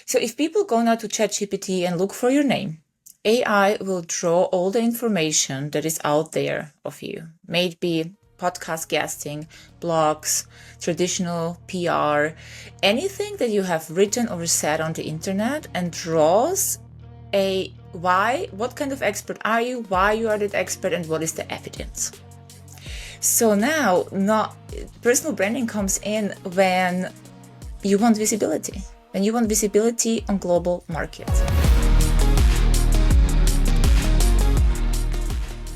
So if people go now to ChatGPT and look for your name, AI will draw all the information that is out there of you, maybe podcast guesting, blogs, traditional PR, anything that you have written or said on the internet, and draws what kind of expert are you, why you are that expert, and what is the evidence. So now, personal branding comes in when you want visibility, on global markets.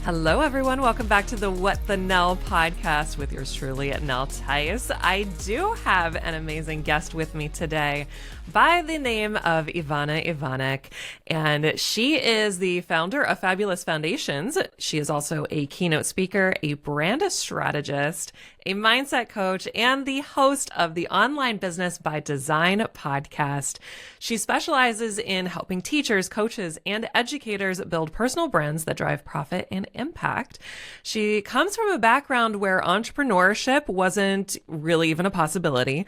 Hello, everyone. Welcome back to the What the Nell podcast with yours truly, Nell Tice. I do have an amazing guest with me today by the name of Ivana Ivanek, and she is the founder of Fabulous Foundations. She is also a keynote speaker, a brand strategist, a mindset coach, and the host of the Online Business by Design podcast. She specializes in helping teachers, coaches, and educators build personal brands that drive profit and impact. She comes from a background where entrepreneurship wasn't really even a possibility.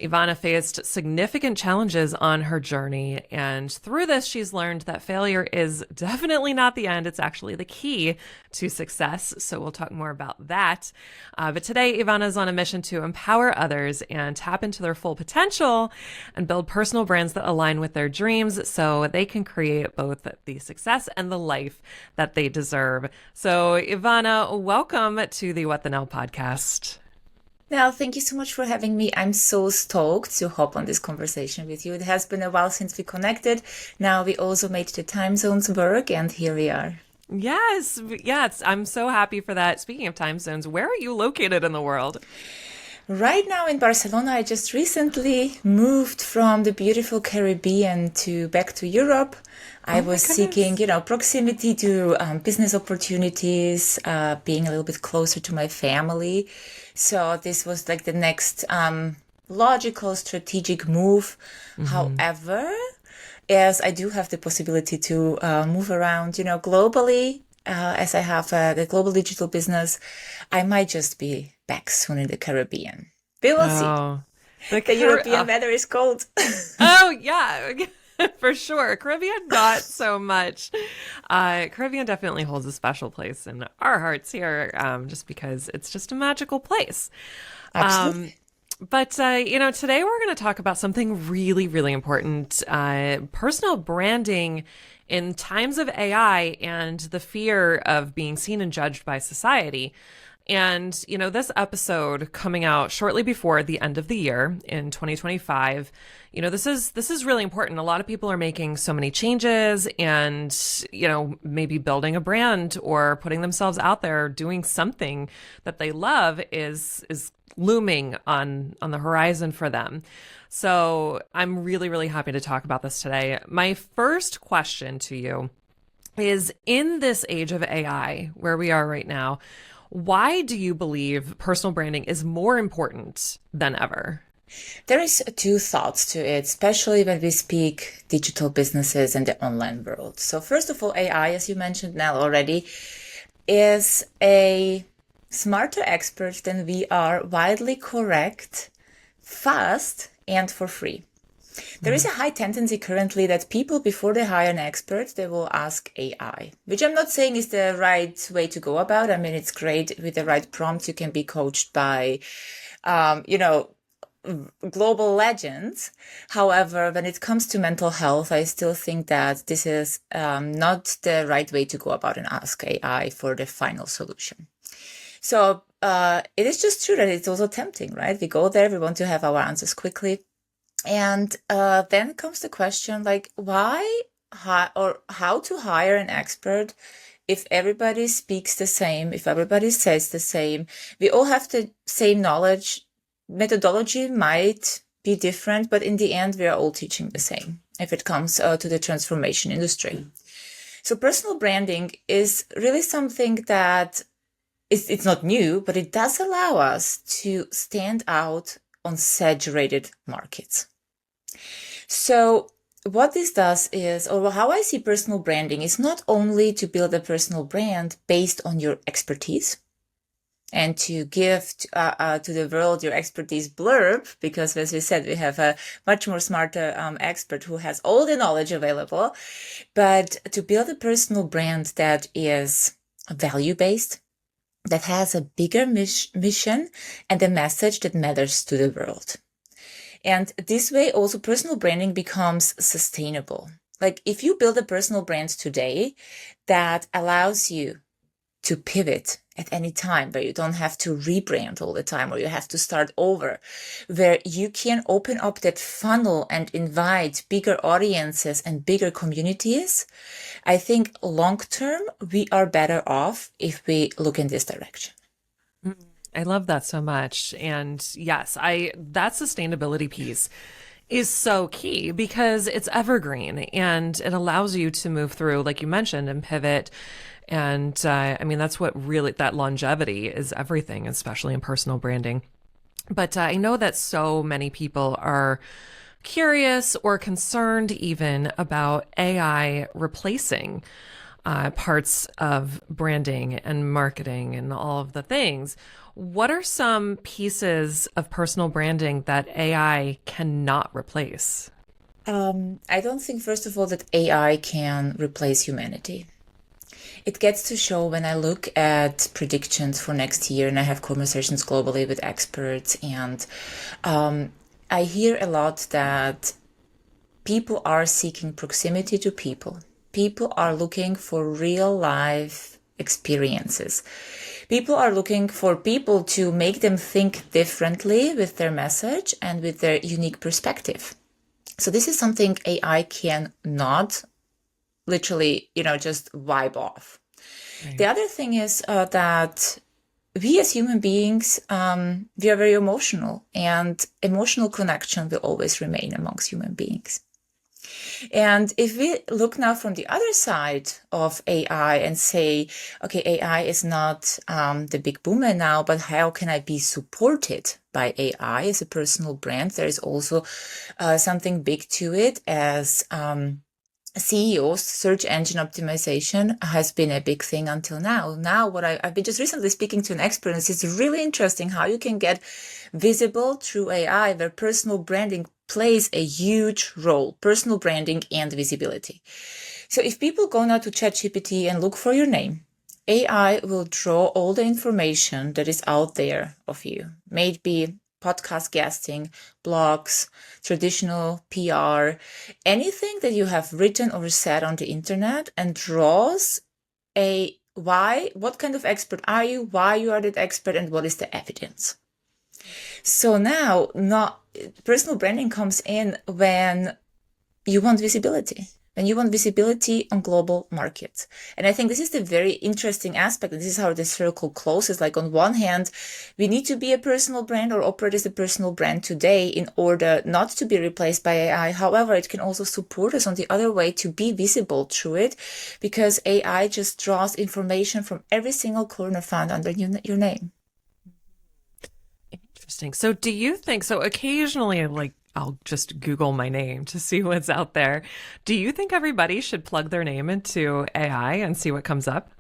Ivana faced significant challenges on her journey, and through this, she's learned that failure is definitely not the end. It's actually the key to success. So we'll talk more about that. But today, Ivana is on a mission to empower others and tap into their full potential and build personal brands that align with their dreams so they can create both the success and the life that they deserve. So Ivana, welcome to the What the Nell podcast. Nell, thank you so much for having me. I'm so stoked to hop on this conversation with you. It has been a while since we connected. Now we also made the time zones work, and here we are. Yes. I'm so happy for that. Speaking of time zones, where are you located in the world? Right now in Barcelona. I just recently moved from the beautiful Caribbean back to Europe. I was seeking, proximity to business opportunities, being a little bit closer to my family. So this was like the next logical, strategic move. Mm-hmm. However, as I do have the possibility to move around, globally, as I have the global digital business, I might just be back soon in the Caribbean. We will see. The European weather is cold. Oh, yeah. For sure. Caribbean, not so much. Caribbean definitely holds a special place in our hearts here, just because it's just a magical place. Absolutely. But today we're going to talk about something really, really important, personal branding in times of AI and the fear of being seen and judged by society. And, this episode coming out shortly before the end of the year in 2025, this is really important. A lot of people are making so many changes and, maybe building a brand or putting themselves out there, doing something that they love is looming on the horizon for them. So I'm really, really happy to talk about this today. My first question to you is, in this age of AI, where we are right now, why do you believe personal branding is more important than ever? There is two thoughts to it, especially when we speak digital businesses and the online world. So first of all, AI, as you mentioned now already, is a smarter expert than we are, widely correct, fast, and for free. There is a high tendency currently that people, before they hire an expert, they will ask AI, which I'm not saying is the right way to go about. I mean, it's great with the right prompts. You can be coached by, global legends. However, when it comes to mental health, I still think that this is not the right way to go about and ask AI for the final solution. So it is just true that it's also tempting, right? We go there, we want to have our answers quickly. And then comes the question, like, how to hire an expert if everybody speaks the same, if everybody says the same. We all have the same knowledge. Methodology might be different, but in the end, we are all teaching the same if it comes to the transformation industry. So personal branding is really something that it's not new, but it does allow us to stand out on saturated markets. So what this does is, or how I see personal branding, is not only to build a personal brand based on your expertise and to give to the world your expertise blurb, because as we said, we have a much more smarter expert who has all the knowledge available, but to build a personal brand that is value-based, that has a bigger mission and a message that matters to the world. And this way also personal branding becomes sustainable. Like if you build a personal brand today that allows you to pivot at any time, where you don't have to rebrand all the time or you have to start over, where you can open up that funnel and invite bigger audiences and bigger communities, I think long term, we are better off if we look in this direction. I love that so much. And yes, that sustainability piece is so key because it's evergreen and it allows you to move through, like you mentioned, and pivot. And I mean, that's what really, that longevity is everything, especially in personal branding. But I know that so many people are curious or concerned even about AI replacing parts of branding and marketing and all of the things. What are some pieces of personal branding that AI cannot replace? I don't think, first of all, that AI can replace humanity. It gets to show when I look at predictions for next year and I have conversations globally with experts, and I hear a lot that people are seeking proximity to people. People are looking for real life experiences. People are looking for people to make them think differently with their message and with their unique perspective. So this is something AI cannot literally, just wipe off. Right. The other thing is that we as human beings, we are very emotional, and emotional connection will always remain amongst human beings. And if we look now from the other side of AI and say, okay, AI is not the big boomer now, but how can I be supported by AI as a personal brand? There is also something big to it as CEOs, search engine optimization has been a big thing until now. Now, I've been just recently speaking to an expert, and it's really interesting how you can get visible through AI, where personal branding plays a huge role, personal branding and visibility. So if people go now to ChatGPT and look for your name, AI will draw all the information that is out there of you, maybe podcast guesting, blogs, traditional PR, anything that you have written or said on the internet, and draws what kind of expert are you, why you are that expert, and what is the evidence. So now, personal branding comes in when you want visibility. When you want visibility on global markets. And I think this is the very interesting aspect. And this is how the circle closes. Like on one hand, we need to be a personal brand or operate as a personal brand today in order not to be replaced by AI. However, it can also support us on the other way to be visible through it, because AI just draws information from every single corner found under your name. Interesting. So do you think, so occasionally, I'll just Google my name to see what's out there. Do you think everybody should plug their name into AI and see what comes up?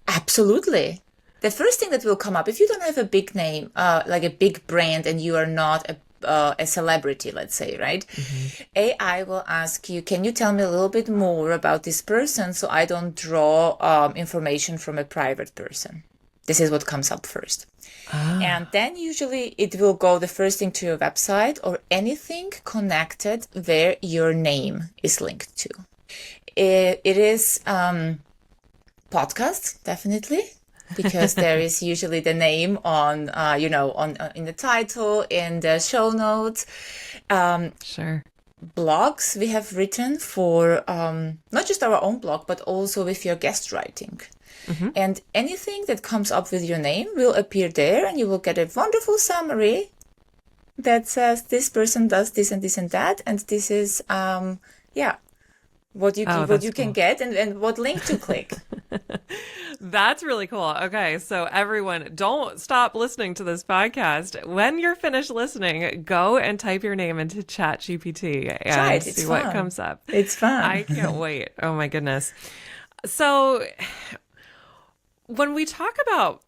Absolutely. The first thing that will come up, if you don't have a big name, like a big brand, and you are not a celebrity, let's say, right? Mm-hmm. AI will ask you, can you tell me a little bit more about this person so I don't draw information from a private person? This is what comes up first. And then usually it will go the first thing to your website or anything connected where your name is linked to. It is podcasts, definitely, because there is usually the name on, in the title, in the show notes. Sure. Blogs we have written for not just our own blog, but also with your guest writing. Mm-hmm. And anything that comes up with your name will appear there, and you will get a wonderful summary that says this person does this and this and that, and this is what you can get and what link to click. That's really cool. Okay, so everyone, don't stop listening to this podcast. When you're finished listening, go and type your name into ChatGPT and see what comes up. It's fun. I can't wait. Oh my goodness. So when we talk about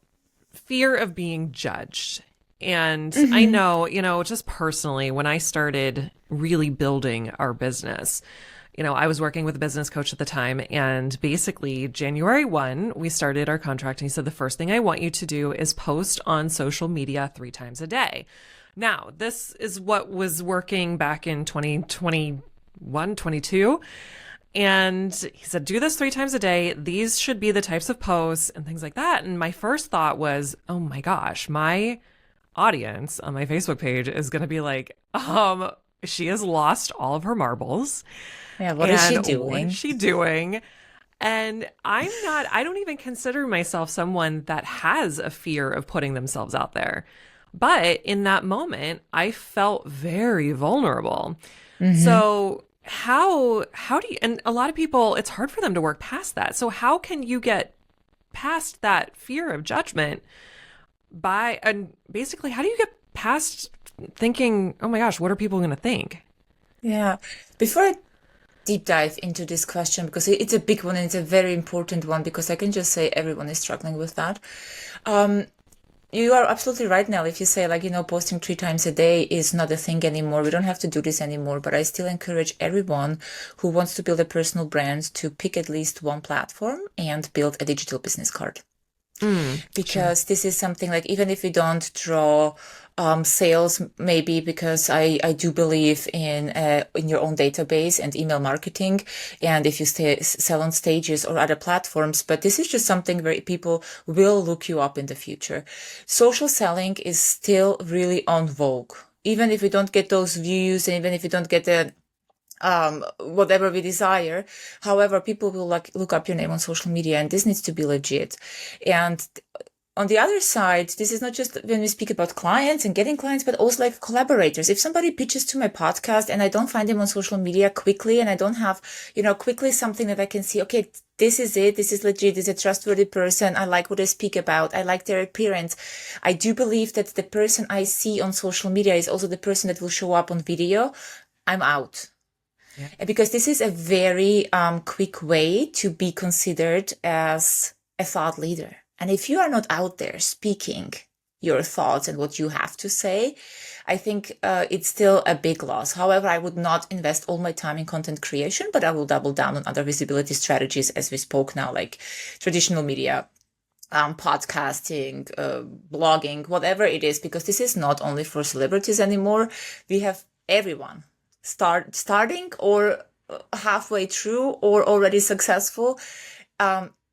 fear of being judged. And I know, just personally, when I started really building our business, I was working with a business coach at the time, and basically January 1, we started our contract, and he said, the first thing I want you to do is post on social media 3 times a day. Now, this is what was working back in 2021, 22. And he said, do this 3 times a day. These should be the types of posts and things like that. And my first thought was, oh my gosh, my audience on my Facebook page is going to be like, she has lost all of her marbles. Yeah, what is she doing? What is she doing? And I don't even consider myself someone that has a fear of putting themselves out there. But in that moment, I felt very vulnerable. So how do you, and a lot of people, it's hard for them to work past that. So how can you get past that fear of judgment and basically, how do you get past thinking, oh my gosh, what are people going to think? Yeah. Before I deep dive into this question, because it's a big one and it's a very important one, because I can just say everyone is struggling with that. You are absolutely right, Nell. If you say posting 3 times a day is not a thing anymore, we don't have to do this anymore. But I still encourage everyone who wants to build a personal brand to pick at least one platform and build a digital business card. Because this is something even if you don't draw sales, maybe because I do believe in your own database and email marketing, and if you sell on stages or other platforms, but this is just something where people will look you up in the future. Social selling is still really on vogue. Even if we don't get those views, and even if we don't get the whatever we desire. However, people will look up your name on social media, and this needs to be legit. And on the other side, this is not just when we speak about clients and getting clients, but also collaborators. If somebody pitches to my podcast and I don't find them on social media quickly, and I don't have, quickly something that I can see, okay, this is it. This is legit. This is a trustworthy person. I like what they speak about. I like their appearance. I do believe that the person I see on social media is also the person that will show up on video. I'm out. Yeah. Because this is a very quick way to be considered as a thought leader. And if you are not out there speaking your thoughts and what you have to say, I think it's still a big loss. However, I would not invest all my time in content creation, but I will double down on other visibility strategies, as we spoke now, like traditional media, podcasting, blogging, whatever it is, because this is not only for celebrities anymore. We have everyone starting or halfway through or already successful.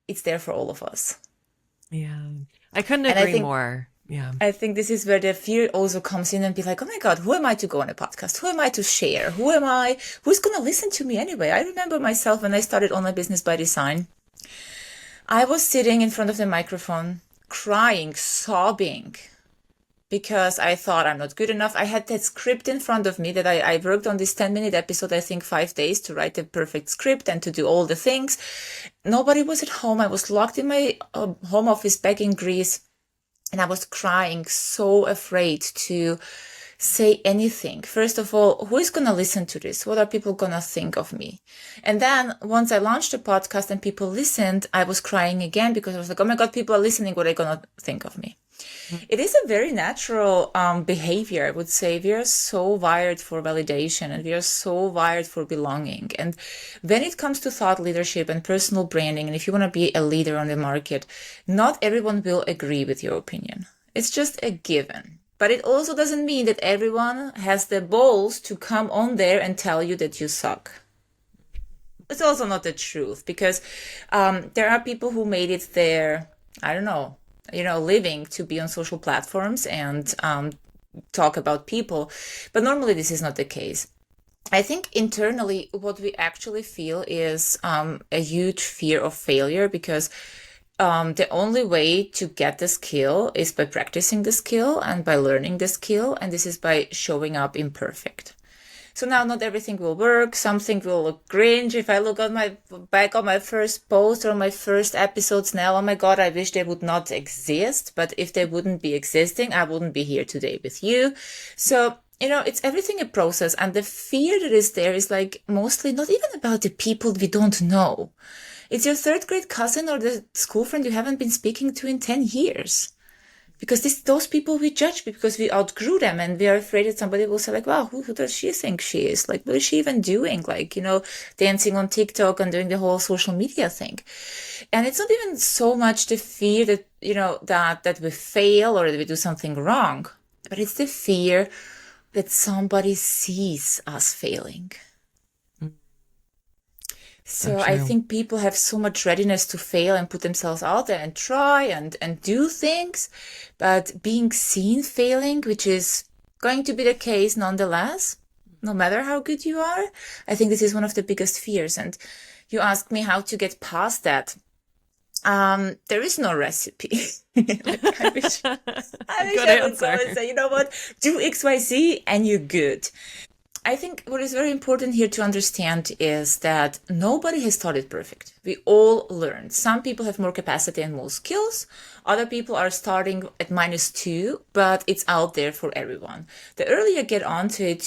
It's there for all of us. Yeah, I couldn't agree more. Yeah, I think this is where the fear also comes in, and be like, oh my God, who am I to go on a podcast? Who am I to share? Who am I? Who's going to listen to me anyway? I remember myself when I started Online Business by Design. I was sitting in front of the microphone, crying, sobbing, because I thought I'm not good enough. I had that script in front of me that I worked on this 10-minute episode, I think 5 days to write the perfect script and to do all the things. Nobody was at home. I was locked in my home office back in Greece, and I was crying, so afraid to say anything. First of all, who is going to listen to this? What are people going to think of me? And then once I launched the podcast and people listened, I was crying again, because I was like, oh my God, people are listening. What are they going to think of me? It is a very natural behavior, I would say. We are so wired for validation, and we are so wired for belonging. And when it comes to thought leadership and personal branding, and if you want to be a leader on the market, not everyone will agree with your opinion. It's just a given. But it also doesn't mean that everyone has the balls to come on there and tell you that you suck. It's also not the truth, because there are people who made it their, living to be on social platforms and talk about people. But normally this is not the case. I think internally what we actually feel is a huge fear of failure, because the only way to get the skill is by practicing the skill and by learning the skill. And this is by showing up imperfect. So now not everything will work. Something will look cringe. If I look back on my first post or my first episodes now, oh my God, I wish they would not exist. But if they wouldn't be existing, I wouldn't be here today with you. So, it's everything a process. And the fear that is there is mostly not even about the people we don't know. It's your 3rd grade cousin or the school friend you haven't been speaking to in 10 years. Because those people we judge because we outgrew them and we are afraid that somebody will say like, wow, who does she think she is? Like, what is she even doing? Like, dancing on TikTok and doing the whole social media thing. And it's not even so much the fear that, that we fail or that we do something wrong, but it's the fear that somebody sees us failing. So I think people have so much readiness to fail and put themselves out there and try and do things, but being seen failing, which is going to be the case nonetheless, no matter how good you are, I think this is one of the biggest fears. And you asked me how to get past that. There is no recipe. I wish I would go and say, you know what, do XYZ and you're good. I think what is very important here to understand is that nobody has started perfect. We all learn. Some people have more capacity and more skills. Other people are starting at -2, but it's out there for everyone. The earlier you get onto it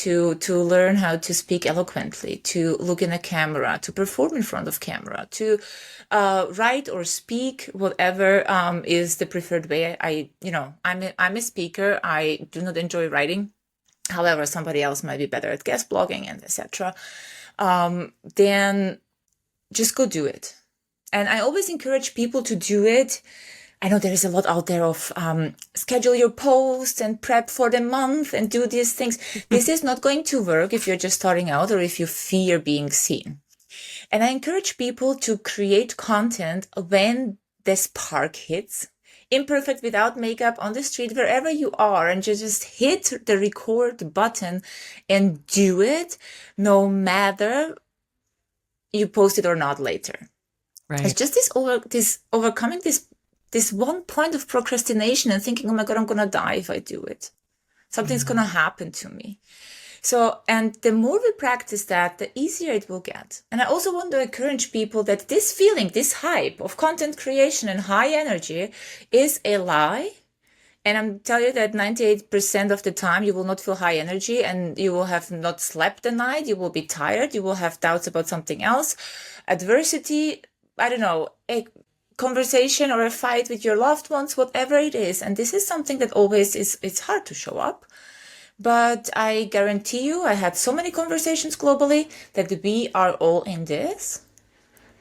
to learn how to speak eloquently, to look in a camera, to perform in front of camera, to write or speak, whatever is the preferred way. I'm a speaker. I do not enjoy writing. However, somebody else might be better at guest blogging and etc. Then just go do it. And I always encourage people to do it. I know there is a lot out there of schedule your posts and prep for the month and do these things. This is not going to work if you're just starting out or if you fear being seen. And I encourage people to create content when the spark hits. Imperfect, without makeup, on the street, wherever you are, and just hit the record button and do it, no matter you post it or not later. Right. It's just overcoming this one point of procrastination and thinking, oh my God, I'm gonna die if I do it. Something's gonna happen to me. So, and the more we practice that, the easier it will get. And I also want to encourage people that this feeling, this hype of content creation and high energy is a lie. And I'm telling you that 98% of the time you will not feel high energy and you will have not slept the night. You will be tired. You will have doubts about something else. Adversity, I don't know, a conversation or a fight with your loved ones, whatever it is. And this is something that always it's hard to show up. But I guarantee you, I had so many conversations globally that we are all in this.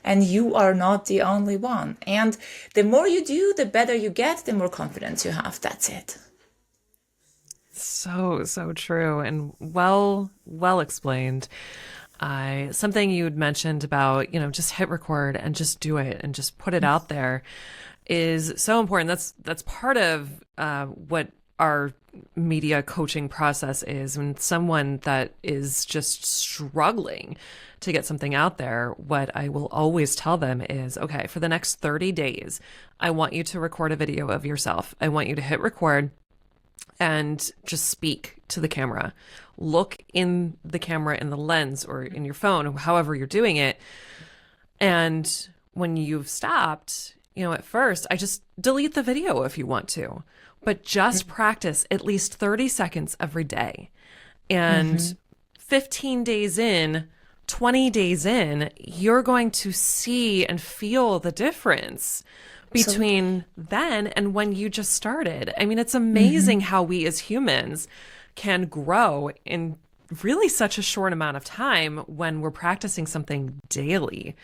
And you are not the only one. And the more you do, the better you get, the more confidence you have. That's it. So true. And well explained. Something you'd mentioned about, just hit record and just do it and just put it out there is so important. That's part of what our media coaching process is. When someone that is just struggling to get something out there, what I will always tell them is, okay, for the next 30 days, I want you to record a video of yourself. I want you to hit record and just speak to the camera. Look in the camera in the lens or in your phone, however you're doing it. And when you've stopped, at first, I just delete the video if you want to. But just practice at least 30 seconds every day. And 15 days in, 20 days in, you're going to see and feel the difference between then and when you just started. I mean, it's amazing how we as humans can grow in really such a short amount of time when we're practicing something daily.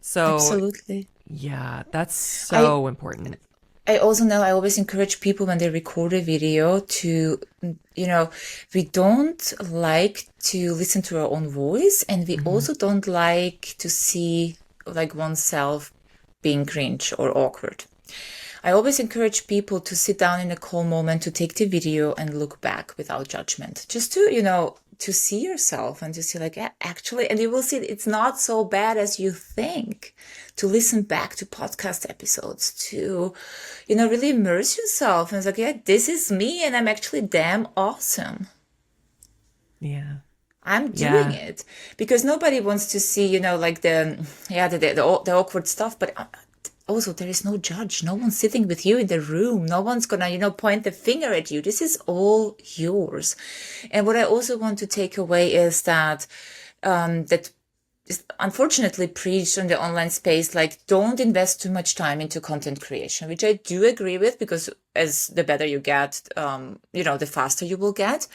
So, absolutely. Yeah, that's so important. I also know I always encourage people when they record a video to, we don't like to listen to our own voice, and we also don't like to see like oneself being cringe or awkward. I always encourage people to sit down in a calm moment, to take the video and look back without judgment, just to, to see yourself and to see like, yeah, actually, and you will see it's not so bad as you think. To listen back to podcast episodes, to, really immerse yourself and it's like, yeah, this is me and I'm actually damn awesome. Yeah. I'm doing it because nobody wants to see, like the awkward stuff, but also there is no judge. No one's sitting with you in the room. No one's gonna, point the finger at you. This is all yours. And what I also want to take away is that, unfortunately preach in the online space, like don't invest too much time into content creation, which I do agree with, because as the better you get, the faster you will get.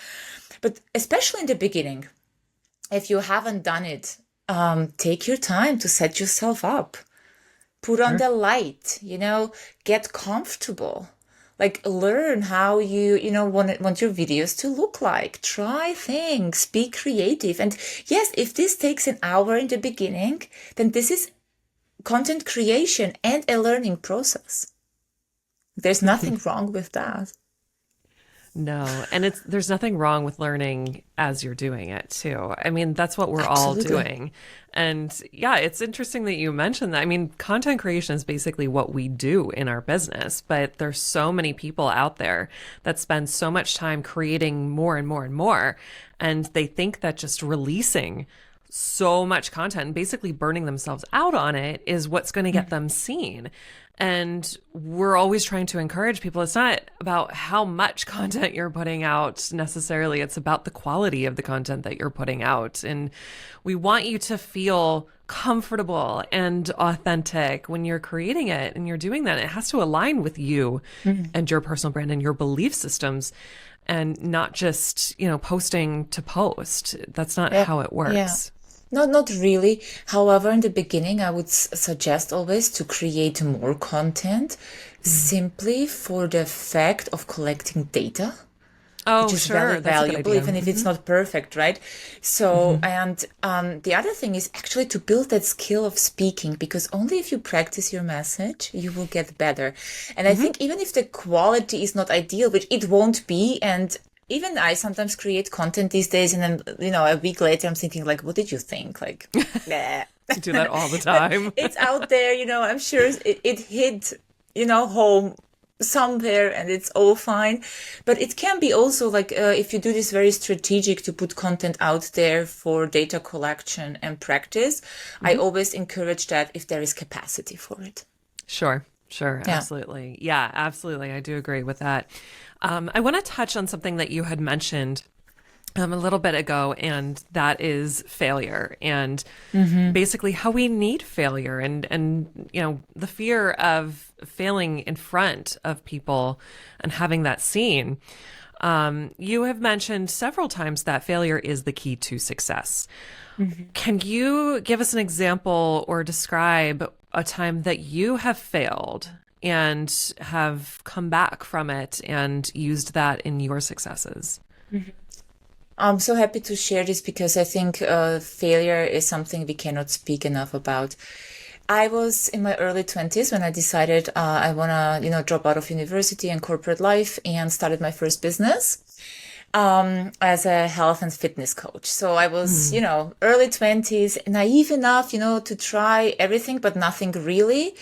But especially in the beginning, if you haven't done it, take your time to set yourself up, put on the light, get comfortable. Like learn how you want your videos to look like. Try things, be creative. And yes, if this takes an hour in the beginning, then this is content creation and a learning process. There's nothing wrong with that. No, and there's nothing wrong with learning as you're doing it too. I mean, that's what we're all doing. And yeah, it's interesting that you mentioned that. I mean, content creation is basically what we do in our business, but there's so many people out there that spend so much time creating more and more and more. And they think that just releasing so much content and basically burning themselves out on it is what's going to get them seen. And we're always trying to encourage people. It's not about how much content you're putting out necessarily. It's about the quality of the content that you're putting out. And we want you to feel comfortable and authentic when you're creating it and you're doing that. It has to align with you and your personal brand and your belief systems, and not just, posting to post. That's not how it works. Yeah. No, not really. However, in the beginning, I would suggest always to create more content simply for the fact of collecting data. Oh, which is sure. very That's a good valuable, idea. even if it's not perfect, right? So, and the other thing is actually to build that skill of speaking, because only if you practice your message, you will get better. And I think even if the quality is not ideal, which it won't be, and even I sometimes create content these days, and then, a week later, I'm thinking like, what did you think? Like, nah. I do that all the time. It's out there, I'm sure it hit, home somewhere and it's all fine. But it can be also like, if you do this very strategic to put content out there for data collection and practice, I always encourage that if there is capacity for it. Sure. Yeah. Absolutely. Yeah, absolutely. I do agree with that. I want to touch on something that you had mentioned a little bit ago, and that is failure, and basically how we need failure, and the fear of failing in front of people and having that seen. You have mentioned several times that failure is the key to success. Can you give us an example or describe a time that you have failed and have come back from it and used that in your successes? I'm so happy to share this, because I think failure is something we cannot speak enough about. I was in my early 20s when I decided I want to, drop out of university and corporate life, and started my first business as a health and fitness coach. So I was, early 20s, naive enough, to try everything, but nothing really.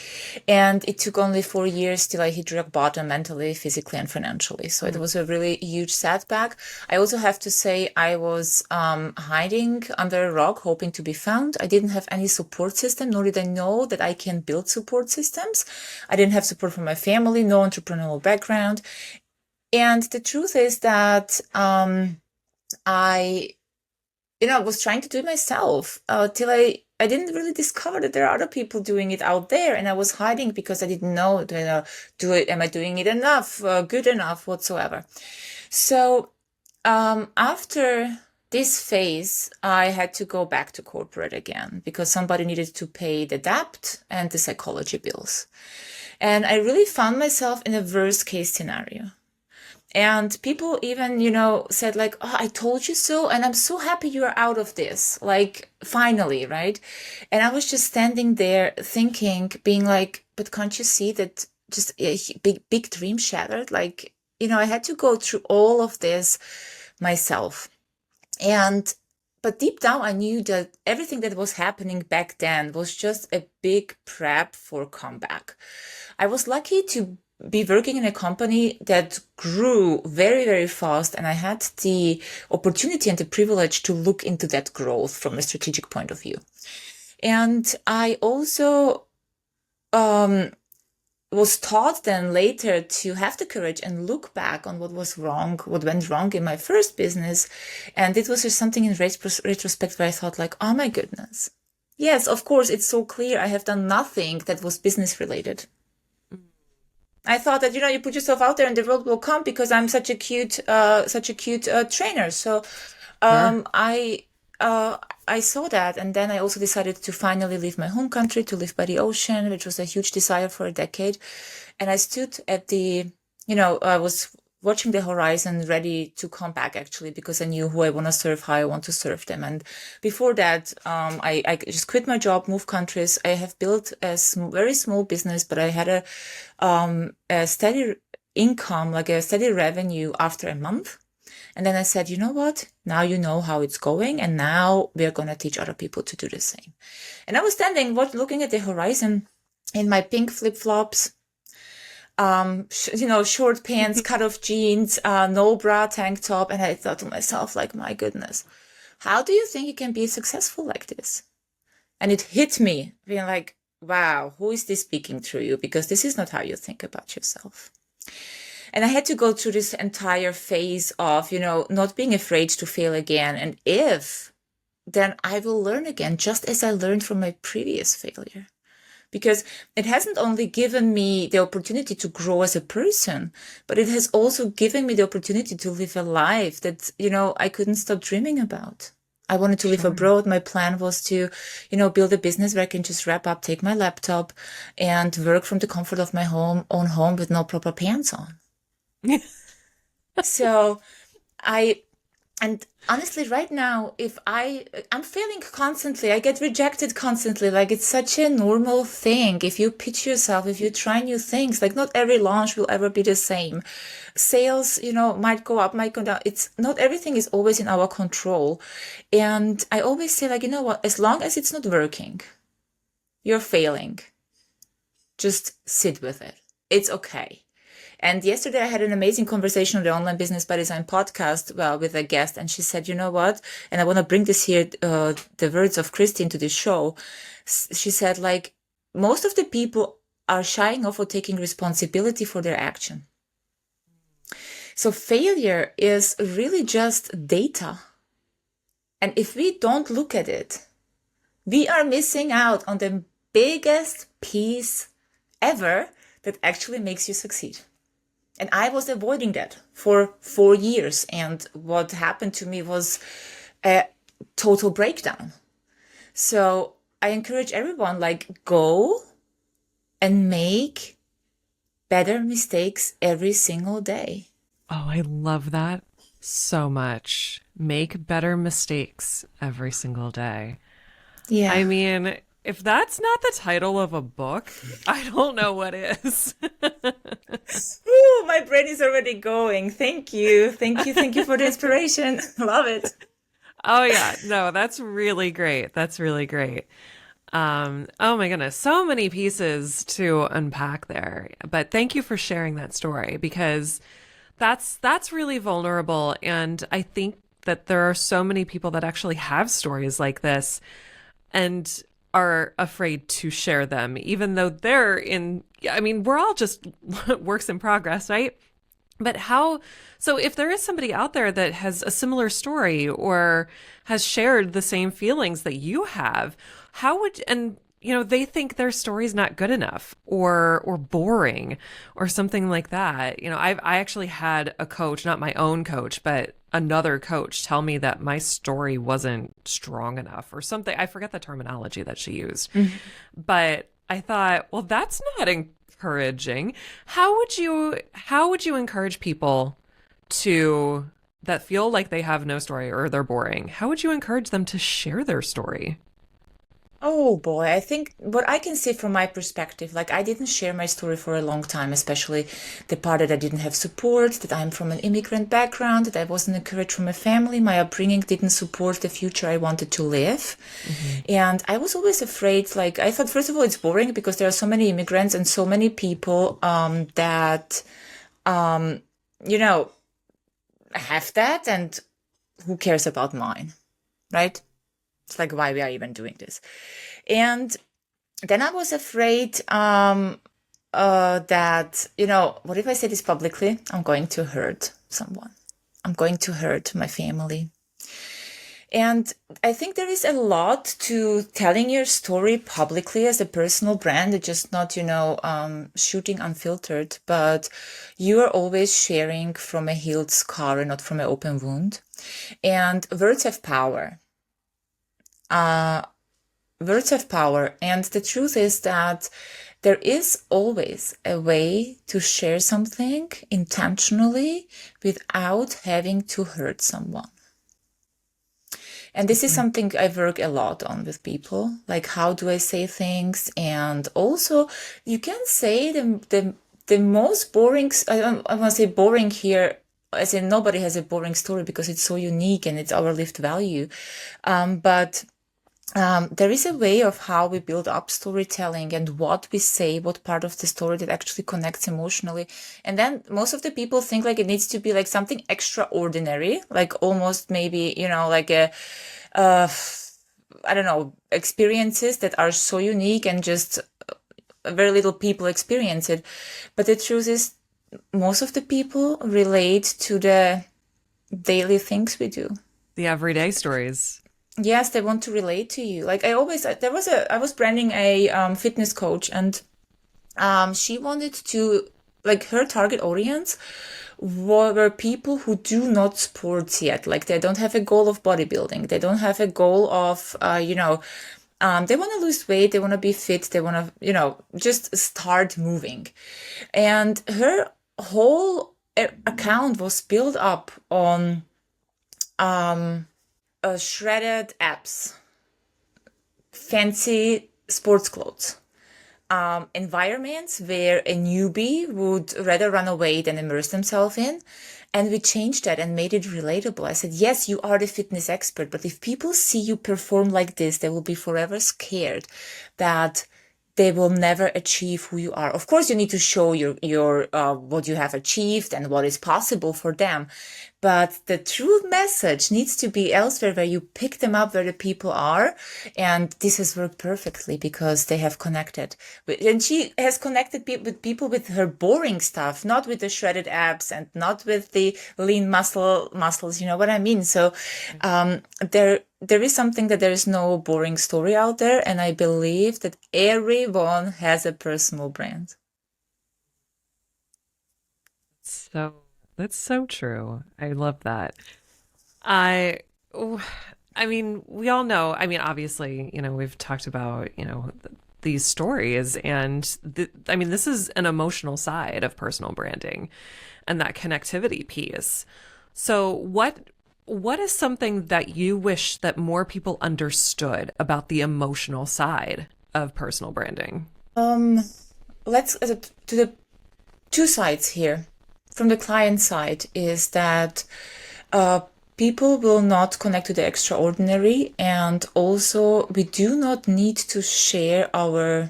And it took only 4 years till I hit rock bottom mentally, physically, and financially. So it was a really huge setback. I also have to say I was hiding under a rock, hoping to be found. I didn't have any support system, nor did I know that I can build support systems. I didn't have support from my family, no entrepreneurial background. And the truth is that I was trying to do it myself till I didn't really discover that there are other people doing it out there. And I was hiding because I didn't know that, am I doing it enough, good enough, whatsoever. So after this phase, I had to go back to corporate again, because somebody needed to pay the debt and the psychology bills. And I really found myself in a worst case scenario. And people even, said like, oh, I told you so. And I'm so happy you're out of this. Like, finally, right? And I was just standing there thinking, being like, but can't you see that just a big dream shattered? Like, I had to go through all of this myself. But deep down, I knew that everything that was happening back then was just a big prep for comeback. I was lucky to be working in a company that grew very, very fast. And I had the opportunity and the privilege to look into that growth from a strategic point of view. And I also was taught then later to have the courage and look back on what was wrong, what went wrong in my first business. And it was just something in retrospect where I thought like, oh my goodness, Yes, of course, it's so clear. I have done nothing that was business related. I thought that, you put yourself out there and the world will come because I'm such a cute trainer. So, Sure. I, uh, I saw that. And then I also decided to finally leave my home country to live by the ocean, which was a huge desire for a decade. And I stood at I was watching the horizon, ready to come back actually, because I knew who I want to serve, how I want to serve them. And before that, I just quit my job, moved countries. I have built a very small business, but I had a steady income, like a steady revenue after a month. And then I said, you know what? Now you know how it's going. And now we're going to teach other people to do the same. And I was standing, looking at the horizon in my pink flip-flops, short pants, cut off jeans, no bra, tank top. And I thought to myself, like, my goodness, how do you think you can be successful like this? And it hit me being like, wow, who is this speaking through you? Because this is not how you think about yourself. And I had to go through this entire phase of, not being afraid to fail again. And if, then I will learn again, just as I learned from my previous failure. Because it hasn't only given me the opportunity to grow as a person, but it has also given me the opportunity to live a life that, I couldn't stop dreaming about. I wanted to live abroad. My plan was to, build a business where I can just wrap up, take my laptop and work from the comfort of my own home with no proper pants on. So and honestly, right now, if I'm failing constantly, I get rejected constantly. Like it's such a normal thing. If you pitch yourself, if you try new things, like not every launch will ever be the same. Sales, might go up, might go down. It's not everything is always in our control. And I always say, like, you know what, as long as it's not working, you're failing. Just sit with it. It's okay. And yesterday I had an amazing conversation on the Online Business by Design podcast, with a guest. And she said, you know what? And I want to bring this here, the words of Christy into this show. She said, like, most of the people are shying off or taking responsibility for their action. So failure is really just data. And if we don't look at it, we are missing out on the biggest piece ever that actually makes you succeed. And I was avoiding that for 4 years. And what happened to me was a total breakdown. So I encourage everyone, like, go and make better mistakes every single day. Oh, I love that so much. Make better mistakes every single day. Yeah. I mean, if that's not the title of a book, I don't know what is. Ooh, my brain is already going. Thank you. Thank you for the inspiration. Love it. Oh, yeah. No, that's really great. That's really great. Oh my goodness. So many pieces to unpack there. But thank you for sharing that story because that's really vulnerable. And I think that there are so many people that actually have stories like this and are afraid to share them, even though we're all just works in progress, right? But so if there is somebody out there that has a similar story or has shared the same feelings that you have, they think their story's not good enough or boring or something like that. I actually had a coach, not my own coach, but another coach tell me that my story wasn't strong enough or something. I forget the terminology that she used, but I thought, well, that's not encouraging. How would you encourage people that feel like they have no story or they're boring? How would you encourage them to share their story? Oh boy, I think what I can say from my perspective, like I didn't share my story for a long time, especially the part that I didn't have support, that I'm from an immigrant background, that I wasn't encouraged from my family, my upbringing didn't support the future I wanted to live. And I was always afraid, like I thought, first of all, it's boring because there are so many immigrants and so many people that, have that, and who cares about mine, right? It's like, why we are even doing this? And then I was afraid that, what if I say this publicly? I'm going to hurt someone. I'm going to hurt my family. And I think there is a lot to telling your story publicly as a personal brand. It's just not, shooting unfiltered, but you are always sharing from a healed scar and not from an open wound. And words have power. Words have power. And the truth is that there is always a way to share something intentionally without having to hurt someone. And this is something I work a lot on with people. Like, how do I say things? And also, you can say the most boring, I want to say boring here, as in nobody has a boring story because it's so unique and it's our lived value. But there is a way of how we build up storytelling and what we say, what part of the story that actually connects emotionally. And then most of the people think like it needs to be like something extraordinary, like almost maybe, like I don't know, experiences that are so unique and just very little people experience it. But the truth is, most of the people relate to the daily things we do. The everyday stories. Yes, they want to relate to you. Like I was branding a fitness coach, and she wanted to, like, her target audience were people who do not sports yet. Like they don't have a goal of bodybuilding. They don't have a goal of, they want to lose weight. They want to be fit. They want to, just start moving. And her whole account was built up on, shredded abs, fancy sports clothes, environments where a newbie would rather run away than immerse themselves in. And we changed that and made it relatable. I said, yes, you are the fitness expert, but if people see you perform like this, they will be forever scared that they will never achieve who you are. Of course, you need to show your what you have achieved and what is possible for them. But the true message needs to be elsewhere, where you pick them up where the people are. And this has worked perfectly because they have connected. And she has connected with people with her boring stuff, not with the shredded abs and not with the lean muscles. You know what I mean? So there is something that there is no boring story out there. And I believe that everyone has a personal brand. That's so true. I love that. I mean, we all know, obviously, we've talked about, these stories, and this is an emotional side of personal branding and that connectivity piece. So what is something that you wish that more people understood about the emotional side of personal branding? Let's to the two sides here. From the client side is that people will not connect to the extraordinary, and also we do not need to share our,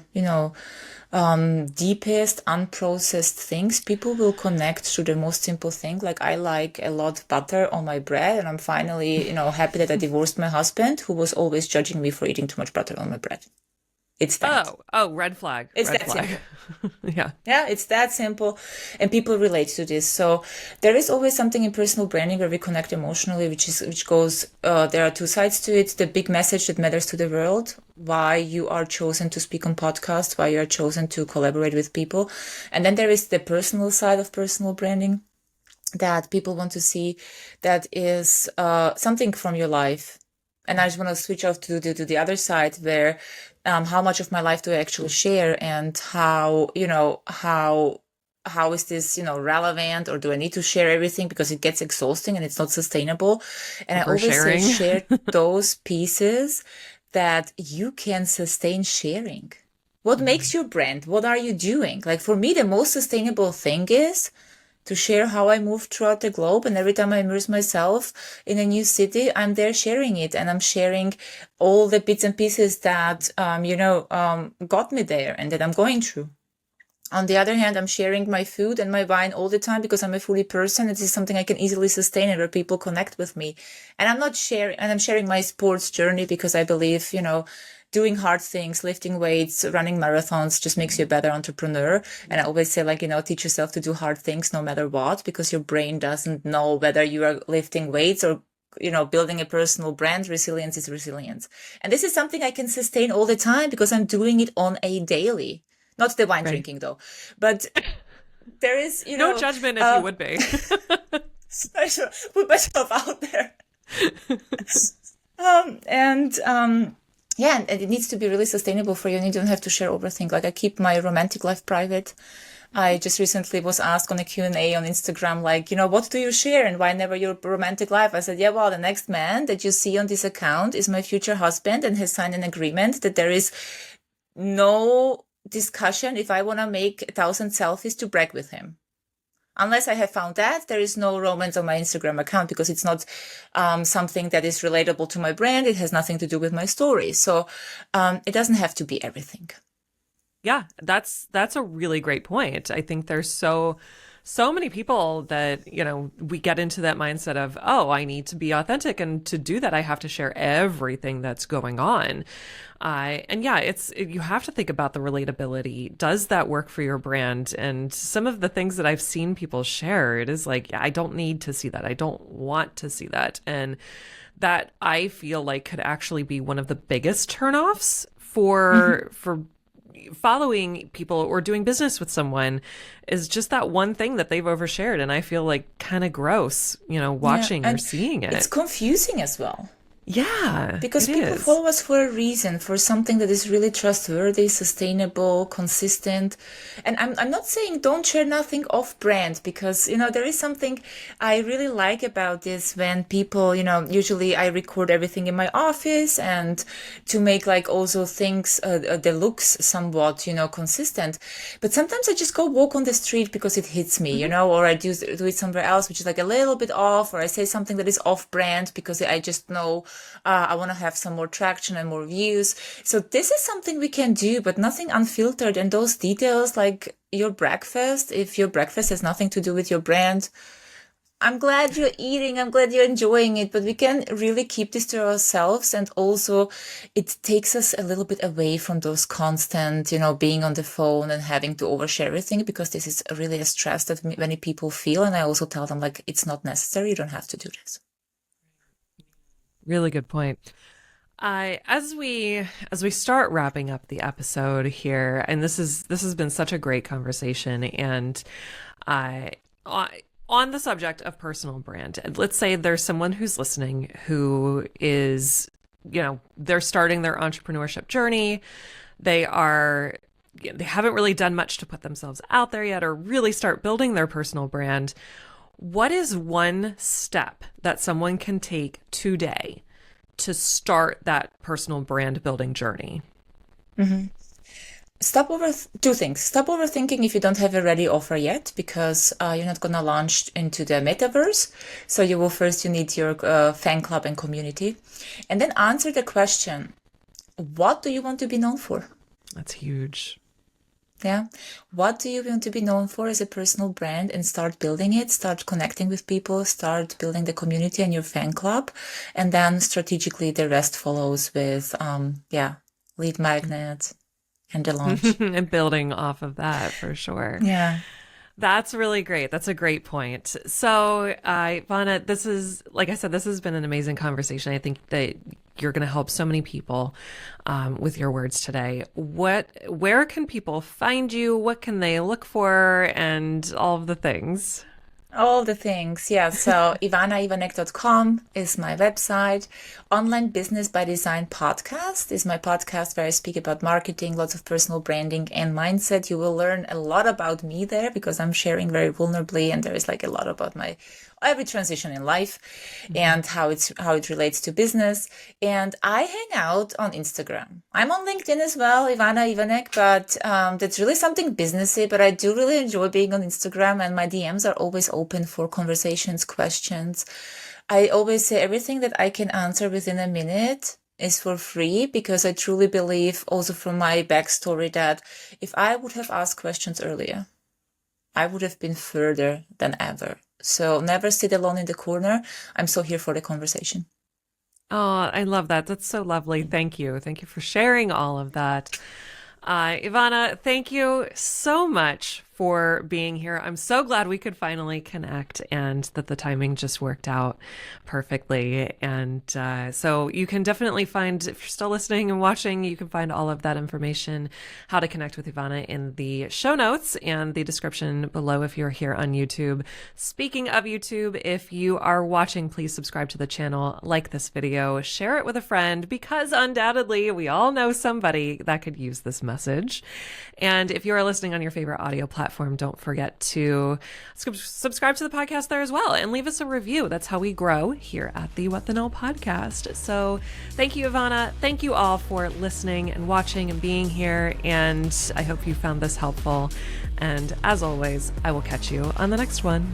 deepest unprocessed things. People will connect to the most simple thing. Like I like a lot butter on my bread, and I'm finally, happy that I divorced my husband, who was always judging me for eating too much butter on my bread. It's that. Oh, red flag. It's red that flag. simple. Yeah, it's that simple, and people relate to this. So there is always something in personal branding where we connect emotionally, which goes. There are two sides to it: the big message that matters to the world, why you are chosen to speak on podcasts, why you are chosen to collaborate with people, and then there is the personal side of personal branding that people want to see. That is something from your life. And I just want to switch off to the other side, where how much of my life do I actually share, and how is this, relevant, or do I need to share everything because it gets exhausting and it's not sustainable? And I always say share those pieces that you can sustain sharing. What makes your brand? What are you doing? Like for me, the most sustainable thing is to share how I move throughout the globe. And every time I immerse myself in a new city, I'm there sharing it. And I'm sharing all the bits and pieces that, got me there and that I'm going through. On the other hand, I'm sharing my food and my wine all the time because I'm a foodie person. It is something I can easily sustain and where people connect with me. And I'm sharing my sports journey because I believe, doing hard things, lifting weights, running marathons just makes you a better entrepreneur. And I always say, teach yourself to do hard things no matter what, because your brain doesn't know whether you are lifting weights or building a personal brand, resilience is resilience. And this is something I can sustain all the time because I'm doing it on a daily. Not the wine drinking though, but there is, no judgment if you would be. I should put myself out there. Yeah, and it needs to be really sustainable for you, and you don't have to share everything. Like I keep my romantic life private. I just recently was asked on a Q&A on Instagram, like, what do you share and why never your romantic life? I said, yeah, well, the next man that you see on this account is my future husband and has signed an agreement that there is no discussion if I want to make 1,000 selfies to brag with him. Unless I have found that, there is no romance on my Instagram account because it's not something that is relatable to my brand. It has nothing to do with my story. So it doesn't have to be everything. Yeah, that's a really great point. I think there's so many people that, we get into that mindset of, oh, I need to be authentic. And to do that, I have to share everything that's going on. And yeah, you have to think about the relatability. Does that work for your brand? And some of the things that I've seen people share, it is like, yeah, I don't need to see that. I don't want to see that. And that I feel like could actually be one of the biggest turnoffs for following people or doing business with someone, is just that one thing that they've overshared. And I feel like kind of gross, watching or seeing it. It's confusing as well. Yeah, because people follow us for a reason, for something that is really trustworthy, sustainable, consistent. And I'm not saying don't share nothing off brand, because, there is something I really like about this when people, usually I record everything in my office and to make like also things, the looks somewhat, consistent. But sometimes I just go walk on the street because it hits me, or I do it somewhere else, which is like a little bit off, or I say something that is off brand because I just know I want to have some more traction and more views. So this is something we can do, but nothing unfiltered. And those details, like your breakfast, if your breakfast has nothing to do with your brand, I'm glad you're eating, I'm glad you're enjoying it, but we can really keep this to ourselves. And also it takes us a little bit away from those constant, being on the phone and having to overshare everything, because this is really a stress that many people feel. And I also tell them, like, it's not necessary. You don't have to do this. Really good point. As we start wrapping up the episode here, and this has been such a great conversation, and on the subject of personal brand, let's say there's someone who's listening who is, they're starting their entrepreneurship journey. They haven't really done much to put themselves out there yet, or really start building their personal brand. What is one step that someone can take today to start that personal brand building journey? Mm-hmm. Two things. Stop overthinking if you don't have a ready offer yet, because you're not going to launch into the metaverse. So you need your fan club and community. And then answer the question, what do you want to be known for? That's huge. Yeah. What do you want to be known for as a personal brand? And start building it, start connecting with people, start building the community and your fan club. And then strategically the rest follows with, lead magnet and the launch. And building off of that for sure. Yeah. That's really great. That's a great point. So, Ivana, this is, like I said, this has been an amazing conversation. I think that you're going to help so many people with your words today. Where can people find you? What can they look for? And all of the things. All the things, yeah. So ivanaivanek.com is my website. Online Business by Design podcast is my podcast where I speak about marketing, lots of personal branding and mindset. You will learn a lot about me there because I'm sharing very vulnerably, and there is like a lot about my every transition in life and how it relates to business. And I hang out on Instagram. I'm on LinkedIn as well, Ivana Ivanek, but that's really something businessy, but I do really enjoy being on Instagram, and my DMs are always open for conversations, questions. I always say everything that I can answer within a minute is for free, because I truly believe, also from my backstory, that if I would have asked questions earlier, I would have been further than ever. So never sit alone in the corner. I'm so here for the conversation. Oh, I love that. That's so lovely. Thank you. Thank you for sharing all of that. Ivana, thank you so much for being here. I'm so glad we could finally connect and that the timing just worked out perfectly. And so you can definitely find, if you're still listening and watching, you can find all of that information, how to connect with Ivana, in the show notes and the description below if you're here on YouTube. Speaking of YouTube, if you are watching, please subscribe to the channel, like this video, share it with a friend, because undoubtedly we all know somebody that could use this message. And if you are listening on your favorite audio platform, don't forget to subscribe to the podcast there as well and leave us a review. That's how we grow here at the What the Nell podcast. So thank you, Ivana. Thank you all for listening and watching and being here. And I hope you found this helpful. And as always, I will catch you on the next one.